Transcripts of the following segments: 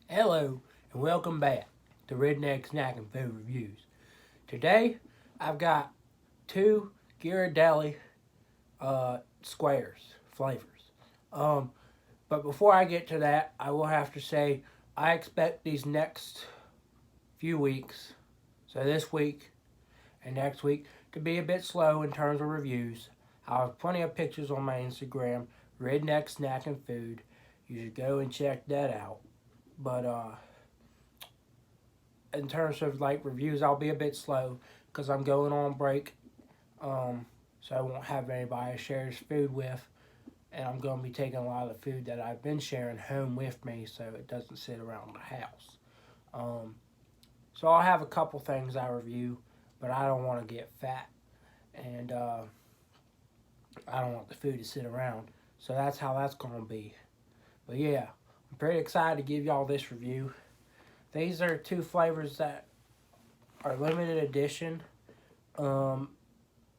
Hello and welcome back to Redneck Snack and Food Reviews. Today I've got two Ghirardelli squares flavors. Um, but before I get to that, I will have to say I expect these next few weeks, so this week and next week, to be a bit slow in terms of reviews. I'll have plenty of pictures on my Instagram, Redneck Snack and Food. You should go and check that out. But in terms of like reviews, I'll be a bit slow because I'm going on break. So I won't have anybody to share this food with, and I'm going to be taking a lot of the food that I've been sharing home with me, so it doesn't sit around the house. Um, so I'll have a couple things I review, but I don't want to get fat, and I don't want the food to sit around. So that's how that's going to be. But yeah, I'm pretty excited to give y'all this review. These are two flavors that are limited edition.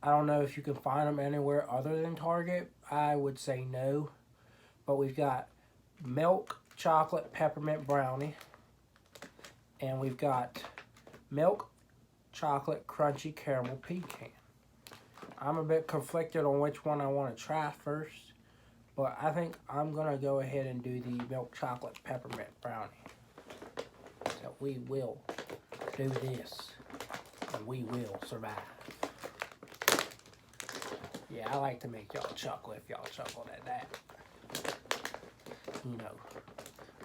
I don't know if you can find them anywhere other than Target. I would say no. But we've got milk chocolate peppermint brownie. And we've got milk chocolate crunchy caramel pecan. I'm a bit conflicted on which one I want to try first. But I think I'm going to go ahead and do the milk chocolate peppermint brownie. So we will do this, and we will survive. Yeah, I like to make y'all chuckle if y'all chuckle at that. You know,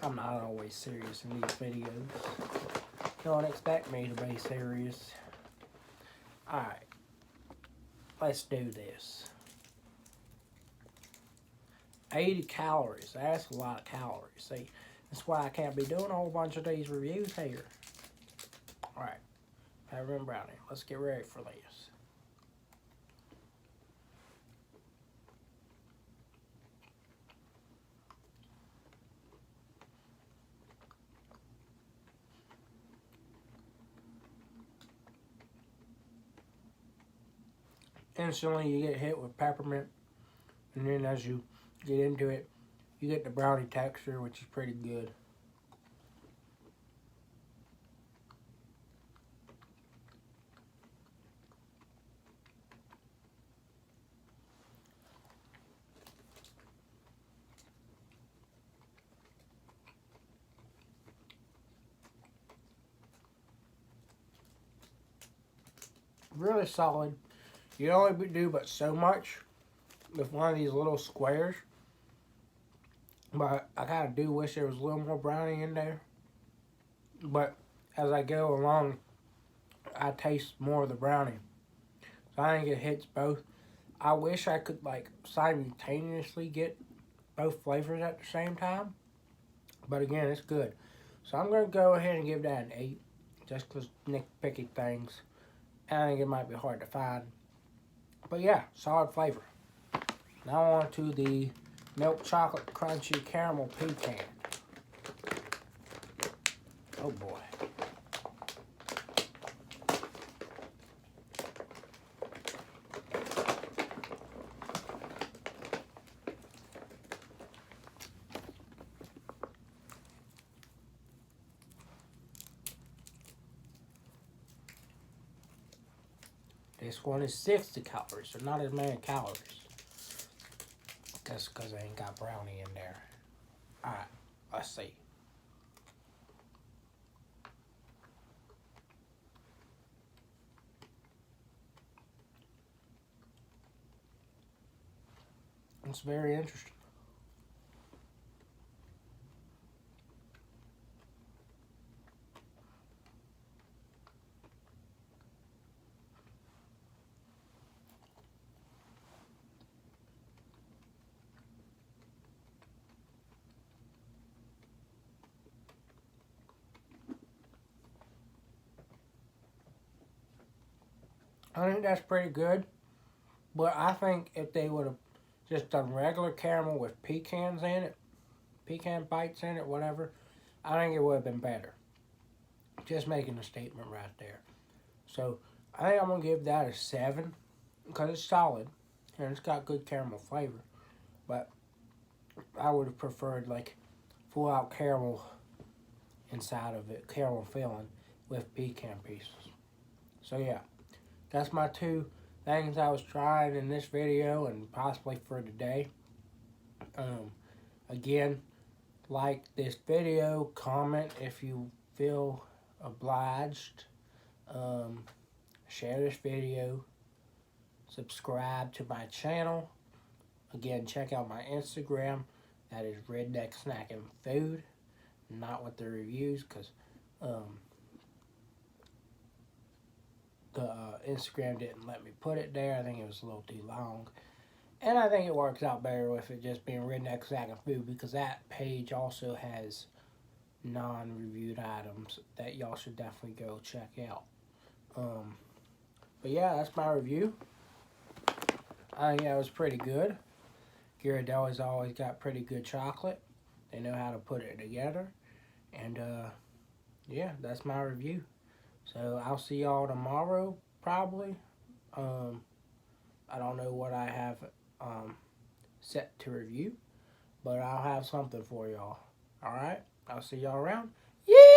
I'm not always serious in these videos. Don't expect me to be serious. Alright, let's do this. 80 calories, that's a lot of calories. See, that's why I can't be doing a whole bunch of these reviews here. Alright, peppermint brownie. Let's get ready for this. Instantly you get hit with peppermint, and then as you get into it, you get the brownie texture, which is pretty good. Really solid. You only do but so much with one of these little squares. But I kind of do wish there was a little more brownie in there. But as I go along, I taste more of the brownie. So I think it hits both. I wish I could like simultaneously get both flavors at the same time. But again, it's good. So I'm going to go ahead and give that an 8. Just because nitpicky things. I think it might be hard to find. But yeah, solid flavor. Now on to the milk chocolate crunchy caramel pecan. Oh boy. This one is 60 calories, so not as many calories. Just because I ain't got brownie in there. Alright, let's see. It's very interesting. I think that's pretty good. But I think if they would have just done regular caramel with pecans in it, pecan bites in it, whatever, I think it would have been better. Just making a statement right there. So I think I'm going to give that a 7 because it's solid and it's got good caramel flavor. But I would have preferred like full out caramel inside of it, caramel filling with pecan pieces. So yeah, that's my two things I was trying in this video and possibly for today. Again, like this video, comment if you feel obliged, share this video, subscribe to my channel. Again, check out my Instagram. That is Redneck Snacking Food, not with the reviews, because the Instagram didn't let me put it there. I think it was a little too long. And I think it works out better with it just being Redneck Snacking Food, because that page also has non-reviewed items that y'all should definitely go check out. But yeah, that's my review. I think that was pretty good. Ghirardelli's always got pretty good chocolate. They know how to put it together. And yeah, that's my review. So I'll see y'all tomorrow, probably. I don't know what I have set to review, but I'll have something for y'all. Alright? I'll see y'all around. Yeah!